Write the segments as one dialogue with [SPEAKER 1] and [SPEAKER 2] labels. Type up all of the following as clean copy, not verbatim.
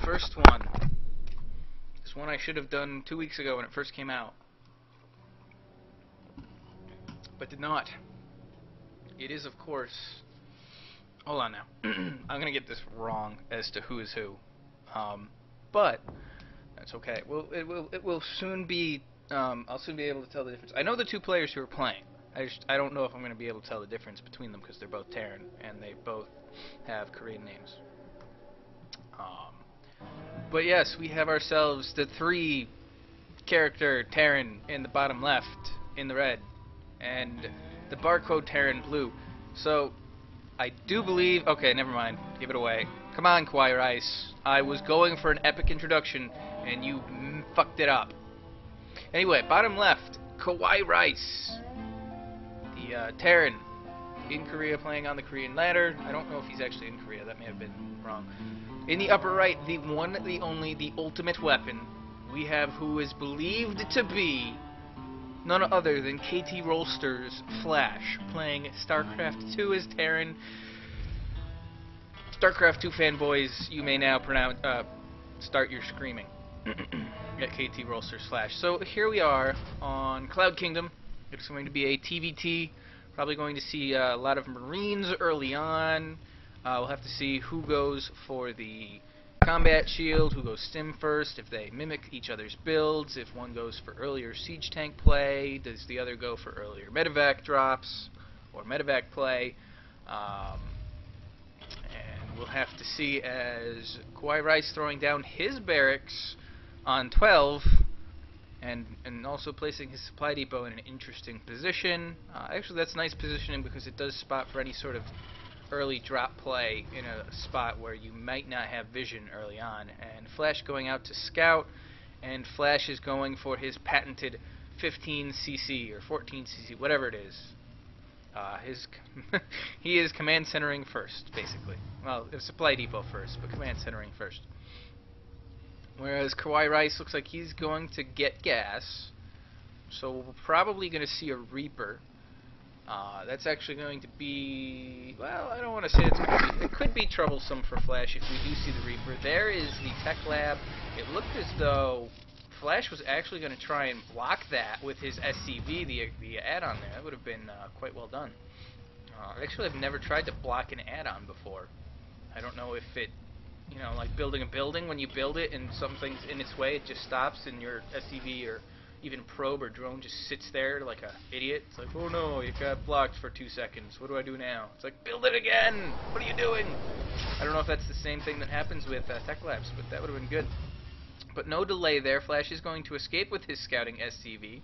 [SPEAKER 1] first one. This one I should have done 2 weeks ago when it first came out. But did not. It is, of course... Hold on now. I'm going to get this wrong as to who is who. But that's okay. Well, it will soon be... I'll soon be able to tell the difference. I know the two players who are playing. I don't know if I'm going to be able to tell the difference between them because they're both Terran and they both have Korean names. But yes, we have ourselves the 3-character Terran in the bottom left in the red and the barcode Terran blue. So I do believe... Okay, never mind. Give it away. Come on, KawaiiRice. I was going for an epic introduction and you fucked it up. Anyway, bottom left, KawaiiRice. The Terran in Korea playing on the Korean ladder. I don't know if he's actually in Korea. That may have been wrong. In the upper right, the one, the only, the ultimate weapon, we have who is believed to be none other than KT Rolster's Flash, playing StarCraft 2 as Terran. StarCraft 2 fanboys, you may now start your screaming at KT Rolster's Flash. So here we are on Cloud Kingdom. It's going to be a TVT. Probably going to see a lot of Marines early on. We'll have to see who goes for the combat shield, who goes stim first, if they mimic each other's builds, if one goes for earlier siege tank play, does the other go for earlier medevac drops or medevac play. And we'll have to see as KawaiiRice throwing down his barracks on 12 and also placing his supply depot in an interesting position. Actually, that's nice positioning because it does spot for any sort of early drop play in a spot where you might not have vision early on. And Flash going out to scout, and Flash is going for his patented 15cc or 14cc, whatever it is. He is command centering first, basically. Well, supply depot first, but command centering first. Whereas KawaiiRice looks like he's going to get gas, so we're probably going to see a Reaper. That's actually going to be, well, I don't want to say it's going to be, it could be troublesome for Flash if we do see the Reaper. There is the tech lab. It looked as though Flash was actually going to try and block that with his SCV, the add-on there. That would have been quite well done. Actually, I've never tried to block an add-on before. I don't know if it, you know, like building a building, when you build it and something's in its way, it just stops and your SCV or even probe or drone just sits there like an idiot. It's like, oh no, you got blocked for 2 seconds. What do I do now? It's like, build it again! What are you doing? I don't know if that's the same thing that happens with Tech Labs, but that would have been good. But no delay there. Flash is going to escape with his scouting SCV,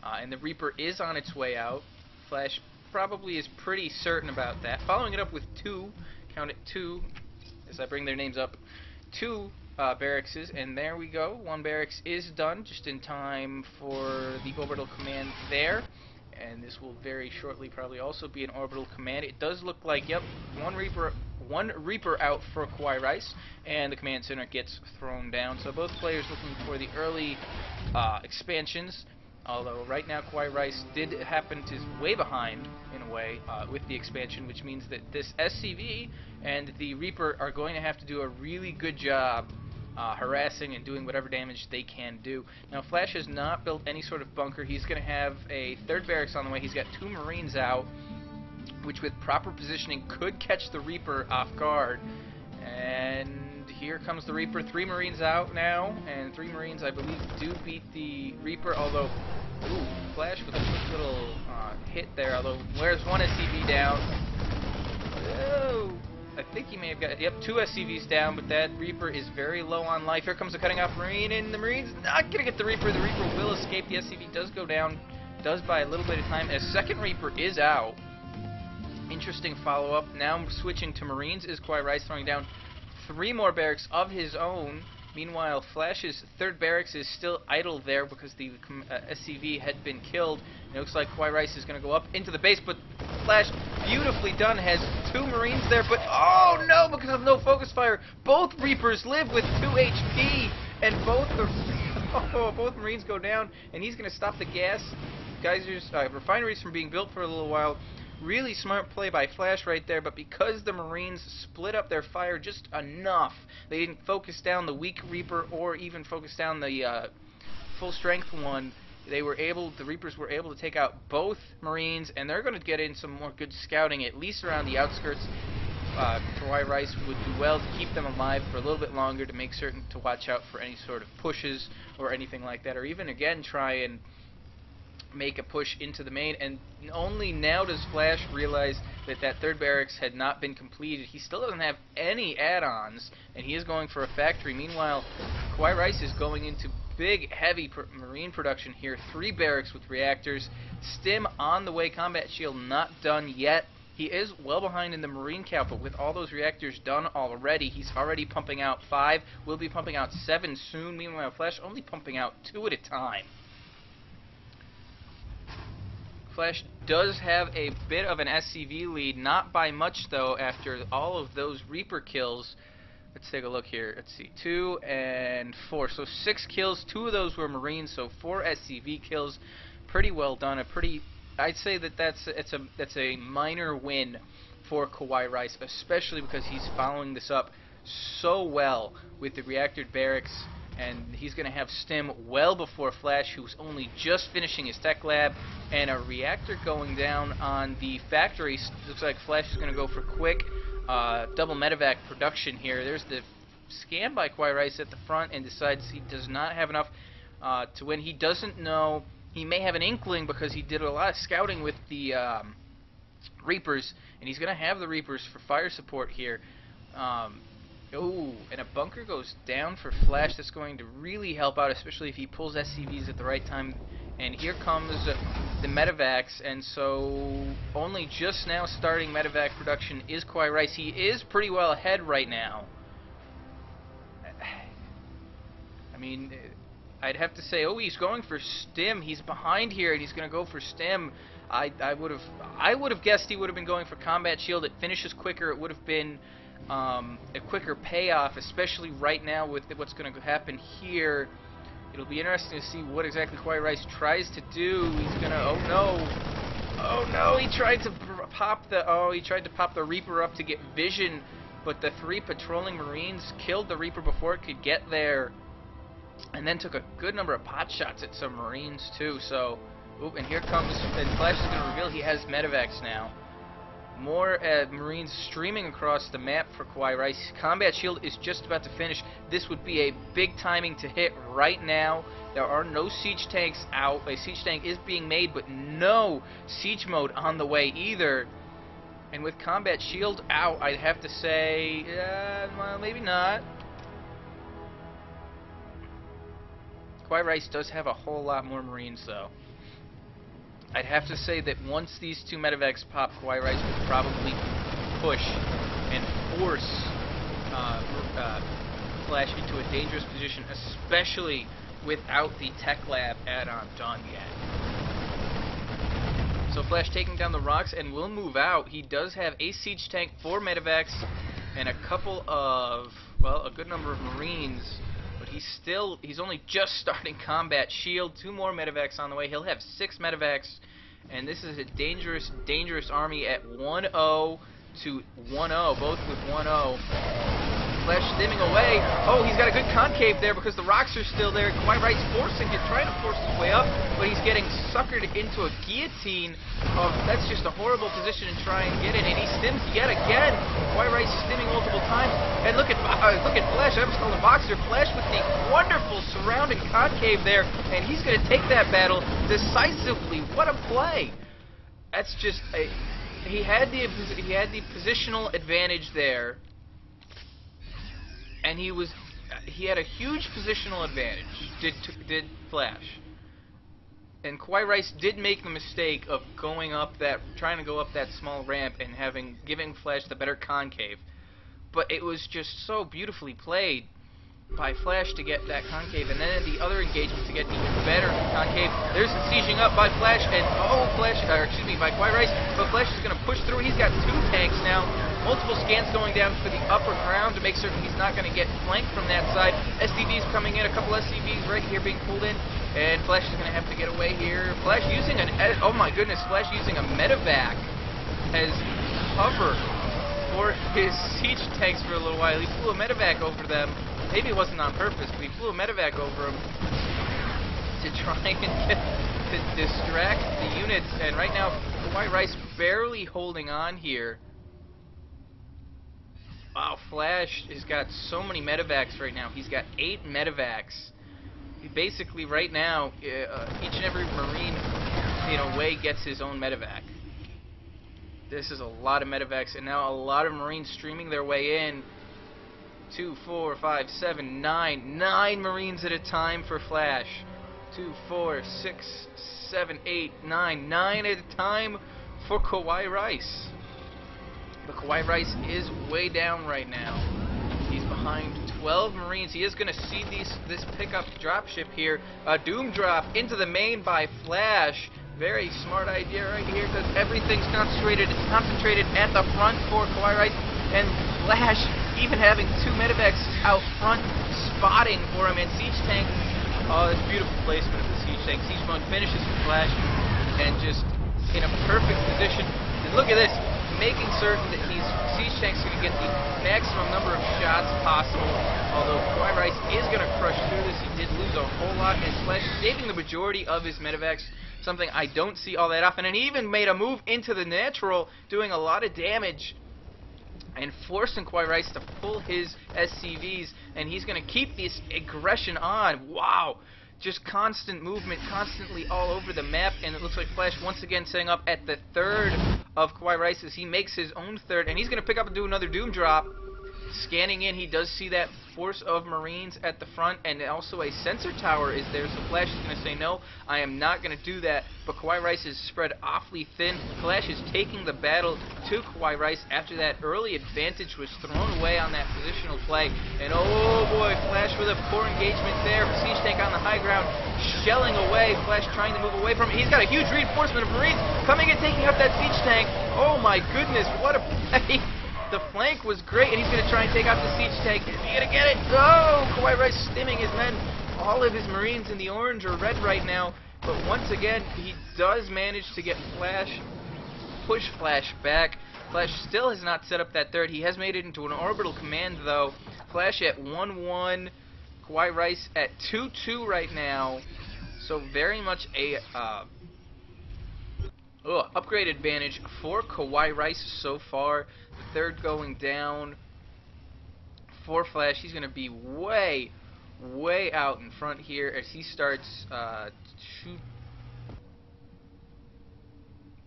[SPEAKER 1] and the Reaper is on its way out. Flash probably is pretty certain about that. Following it up with 2, count it 2, as I bring their names up, 2 barracks, and there we go. 1 barracks is done just in time for the orbital command there, and this will very shortly probably also be an orbital command. It does look like, yep, one Reaper out for KawaiiRice, and the command center gets thrown down. So both players looking for the early expansions. Although right now KawaiiRice did happen to way behind in a way with the expansion, which means that this SCV and the Reaper are going to have to do a really good job harassing and doing whatever damage they can do. Now Flash has not built any sort of bunker. He's going to have a 3rd barracks on the way. He's got 2 Marines out, which with proper positioning could catch the Reaper off guard. And here comes the Reaper. 3 Marines out now, and 3 Marines, I believe, do beat the Reaper, although, ooh, Flash with a quick little hit there, although, where's 1 SCV down? Oh, I think he may have got, yep, 2 SCVs down, but that Reaper is very low on life. Here comes the cutting off Marine, and the Marine's not going to get the Reaper. The Reaper will escape. The SCV does go down, does by a little bit of time, as 2nd Reaper is out. Interesting follow-up. Now switching to Marines is KawaiiRice, throwing down 3 more barracks of his own. Meanwhile, Flash's 3rd barracks is still idle there because the SCV had been killed. It looks like KawaiiRice is going to go up into the base, but Flash, beautifully done, has 2 Marines there, but oh no, because of no focus fire, both Reapers live with 2 HP, and both Marines go down, and he's going to stop the gas geysers, refineries from being built for a little while. Really smart play by Flash right there, but because the Marines split up their fire just enough, they didn't focus down the weak Reaper or even focus down the full strength one. The Reapers were able to take out both Marines, and they're going to get in some more good scouting, at least around the outskirts. KawaiiRice would do well to keep them alive for a little bit longer, to make certain to watch out for any sort of pushes or anything like that, or even again try and make a push into the main. And only now does Flash realize that that third barracks had not been completed. He still doesn't have any add-ons, and he is going for a factory. Meanwhile, KawaiiRice is going into big, heavy Marine production here. 3 barracks with reactors. Stim on the way. Combat shield not done yet. He is well behind in the Marine count, but with all those reactors done already, he's already pumping out 5. Will be pumping out 7 soon. Meanwhile, Flash only pumping out 2 at a time. Flash does have a bit of an SCV lead, not by much though, after all of those Reaper kills. Let's take a look here. Let's see, 2 and 4. So 6 kills, 2 of those were Marines, so 4 SCV kills. Pretty well done. I'd say that that's a minor win for KawaiiRice, especially because he's following this up so well with the reactored barracks, and he's going to have Stim well before Flash, who's only just finishing his tech lab, and a reactor going down on the factory. Looks like Flash is going to go for quick double medevac production here. There's the scan by KawaiiRice at the front, and decides he does not have enough to win. He doesn't know. He may have an inkling because he did a lot of scouting with the Reapers, and he's going to have the Reapers for fire support here. Oh, and a bunker goes down for Flash. That's going to really help out, especially if he pulls SCVs at the right time. And here comes the medevacs, and so only just now starting medevac production is KawaiiRice. He is pretty well ahead right now. I mean, I'd have to say, oh, he's going for Stim. He's behind here, and he's going to go for Stim. I would have guessed he would have been going for combat shield. It finishes quicker. It would have been a quicker payoff, especially right now with what's going to happen here. It'll be interesting to see what exactly KawaiiRice tries to do. He's gonna, oh no, he tried to pop the Reaper up to get vision, but the 3 patrolling Marines killed the Reaper before it could get there, and then took a good number of pot shots at some Marines too. So, and here comes, and Flash is gonna reveal he has medevacs now. More Marines streaming across the map for KawaiiRice. Combat shield is just about to finish. This would be a big timing to hit right now. There are no siege tanks out. A siege tank is being made, but no siege mode on the way either. And with combat shield out, I'd have to say, well, maybe not. KawaiiRice does have a whole lot more Marines, though. I'd have to say that once these 2 medevacs pop, KawaiiRice would probably push and force Flash into a dangerous position, especially without the tech lab add-on done yet. So Flash taking down the rocks and will move out. He does have a siege tank, 4 medevacs, and a couple of, well, a good number of Marines. But he's only just starting combat shield. 2 more medevacs on the way. He'll have 6 medevacs, and this is a dangerous, dangerous army at 1-0 to 1-0, both with 1-0. Flash stimming away. Oh, he's got a good concave there because the rocks are still there. KawaiiRice trying to force his way up, but he's getting suckered into a guillotine. Oh, that's just a horrible position to try and get in, and he stims yet again. KawaiiRice stimming multiple times, and look at Flash. I almost called him Boxer. Flash with the wonderful surrounding concave there, and he's going to take that battle decisively. What a play! That's just he had the positional advantage there. And he had a huge positional advantage, did Flash. And KawaiiRice did make the mistake of trying to go up that small ramp and giving Flash the better concave. But it was just so beautifully played by Flash to get that concave, and then the other engagement to get even better concave. There's the sieging up by Flash, and by KawaiiRice, but Flash is going to push through. He's got 2 tanks now. Multiple scans going down for the upper ground to make certain he's not going to get flanked from that side. SCVs coming in, a couple SCVs right here being pulled in, and Flash is going to have to get away here. Flash using oh my goodness, Flash using a medevac has cover for his siege tanks for a little while. He flew a medevac over them. Maybe it wasn't on purpose, but he flew a medevac over them to try and get to distract the units. And right now, KawaiiRice barely holding on here. Wow, Flash has got so many medevacs right now. He's got 8 medevacs. He basically, right now, each and every Marine, in a way, gets his own medevac. This is a lot of medevacs, and now a lot of Marines streaming their way in. 2, 4, 5, 7, 9. 9 Marines at a time for Flash. 2, 4, 6, 7, 8, 9. 9 at a time for KawaiiRice. But KawaiiRice is way down right now. He's behind 12 Marines. He is going to see this pickup dropship here. A doom drop into the main by Flash. Very smart idea right here, because everything's concentrated at the front for KawaiiRice. And Flash even having 2 medevacs out front spotting for him. And Siege Tank, oh, that's beautiful placement of the Siege Tank. Siege Mode finishes for Flash and just in a perfect position. And look at this, making certain that Siege Tank's going to get the maximum number of shots possible. Although KawaiiRice is going to crush through this, he did lose a whole lot, and Flash saving the majority of his medevacs, something I don't see all that often. And he even made a move into the natural, doing a lot of damage and forcing KawaiiRice to pull his SCVs, and he's going to keep this aggression on. Wow! Just constant movement, constantly all over the map, and it looks like Flash once again setting up at the third of KawaiiRice as he makes his own third, and he's going to pick up and do another doom drop. Scanning in, he does see that force of Marines at the front, and also a sensor tower is there, so Flash is going to say, no, I am not going to do that. But KawaiiRice is spread awfully thin. Flash is taking the battle to KawaiiRice after that early advantage was thrown away on that positional play. And oh boy, Flash with a poor engagement there. Siege Tank on the high ground, shelling away. Flash trying to move away from it. He's got a huge reinforcement of Marines coming and taking out that Siege Tank. Oh my goodness, what a play. The flank was great, and he's going to try and take out the Siege Tank. Is he going to get it? Oh! KawaiiRice stimming his men. All of his Marines in the orange or red right now. But once again, he does manage to get Flash, push Flash back. Flash still has not set up that third. He has made it into an orbital command, though. Flash at 1-1. KawaiiRice at 2-2 right now. So very much a upgrade advantage for KawaiiRice so far. The third going down for Flash. He's going to be way out in front here as he starts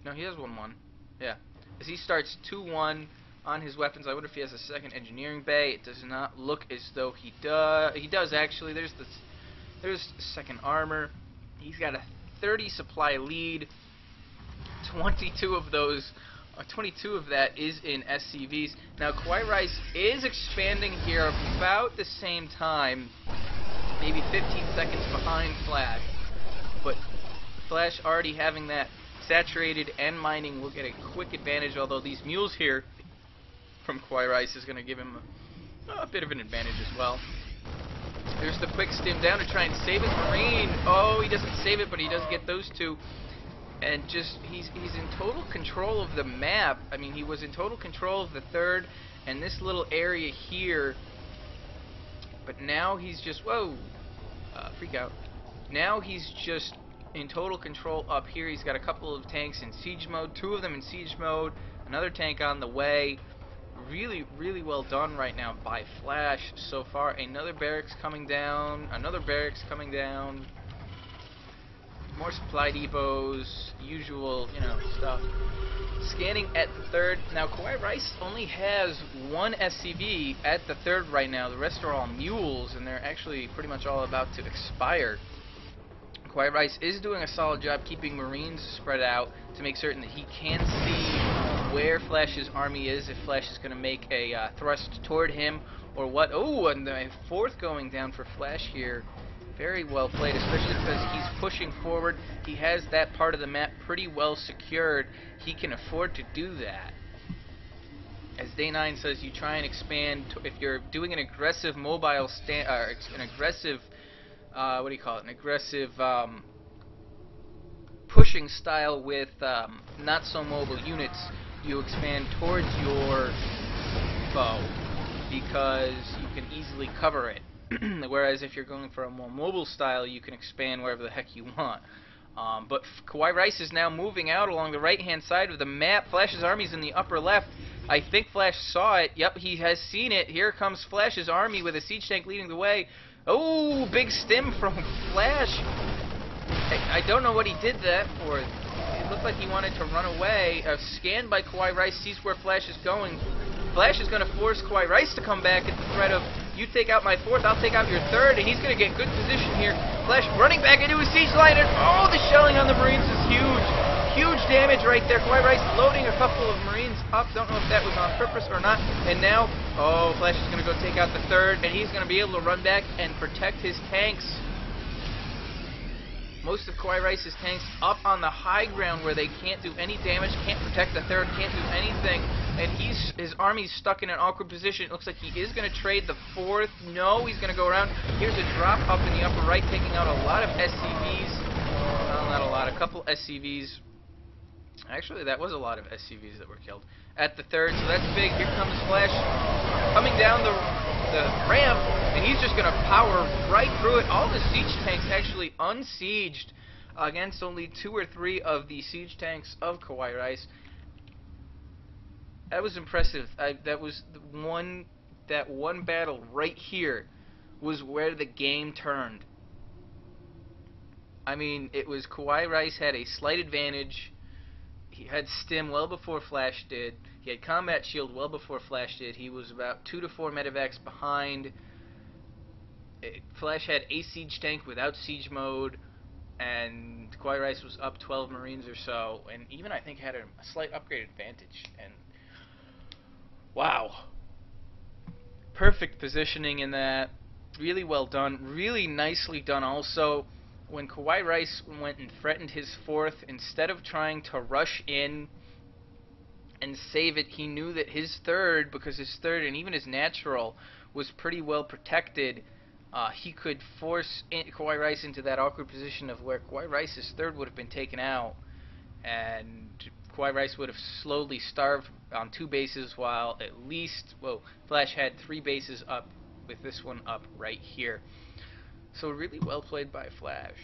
[SPEAKER 1] No, he has 1-1. Yeah. As he starts 2-1 on his weapons. I wonder if he has a second engineering bay. It does not look as though he does. He does actually. There's the second armor. He's got a 30 supply lead. 22 of those, 22 of that is in SCVs. Now KawaiiRice is expanding here about the same time, maybe 15 seconds behind Flash. But Flash already having that saturated and mining will get a quick advantage. Although these mules here from KawaiiRice is going to give him a bit of an advantage as well. There's the quick stim down to try and save his Marine. Oh, he doesn't save it, but he does get those two. And just, he's in total control of the map. I mean, he was in total control of the third and this little area here. But now he's just, freak out. Now he's just in total control up here. He's got a couple of tanks in siege mode, 2 of them in siege mode, another tank on the way. Really well done right now by Flash so far. Another barracks coming down, another barracks coming down. More supply depots, usual, stuff. Scanning at the third. Now, KawaiiRice only has 1 SCV at the third right now. The rest are all mules, and they're actually pretty much all about to expire. KawaiiRice is doing a solid job keeping Marines spread out to make certain that he can see where Flash's army is, if Flash is going to make a thrust toward him or what. Oh, and the 4th going down for Flash here. Very well played, especially because he's pushing forward. He has that part of the map pretty well secured. He can afford to do that. As Day9 says, you try and expand. If you're doing an aggressive mobile stand, an aggressive, what do you call it? An aggressive pushing style with not so mobile units, you expand towards your bow because you can easily cover it. Whereas if you're going for a more mobile style, you can expand wherever the heck you want. But KawaiiRice is now moving out along the right-hand side of the map. Flash's army's in the upper left. I think Flash saw it. Yep, he has seen it. Here comes Flash's army with a siege tank leading the way. Oh, big stim from Flash. I don't know what he did that for. It looked like he wanted to run away. Scanned by KawaiiRice, sees where Flash is going. Flash is going to force KawaiiRice to come back at the threat of, you take out my 4th, I'll take out your 3rd, and he's going to get good position here. Flash running back into his siege line, and oh, the shelling on the Marines is huge. Huge damage right there. KawaiiRice loading a couple of Marines up. Don't know if that was on purpose or not. And now, oh, Flash is going to go take out the 3rd, and he's going to be able to run back and protect his tanks. Most of KawaiiRice's tanks up on the high ground where they can't do any damage, can't protect the 3rd, can't do anything, and his army's stuck in an awkward position. It looks like he is going to trade the 4th. No, he's going to go around. Here's a drop up in the upper right, taking out a lot of SCVs. Well, not a lot, a couple SCVs. Actually, that was a lot of SCVs that were killed at the 3rd, so that's big. Here comes Flash coming down the ramp, and he's just going to power right through it. All the siege tanks actually unsieged against only 2 or 3 of the siege tanks of KawaiiRice. That was impressive. That one battle right here was where the game turned. I mean, it was KawaiiRice had a slight advantage. He had stim well before Flash did. He had combat shield well before Flash did. He was about 2 to 4 medevacs behind. Flash had a siege tank without siege mode, and KawaiiRice was up 12 Marines or so, and even I think had a slight upgrade advantage. And wow, perfect positioning in that. Really well done. Really nicely done also. When KawaiiRice went and threatened his 4th, instead of trying to rush in and save it, he knew that his 3rd, because his 3rd and even his natural was pretty well protected, he could force KawaiiRice into that awkward position of where KawaiiRice's 3rd would have been taken out, and KawaiiRice would have slowly starved on 2 bases, while at least, well, Flash had 3 bases up, with this one up right here. So really well played by Flash.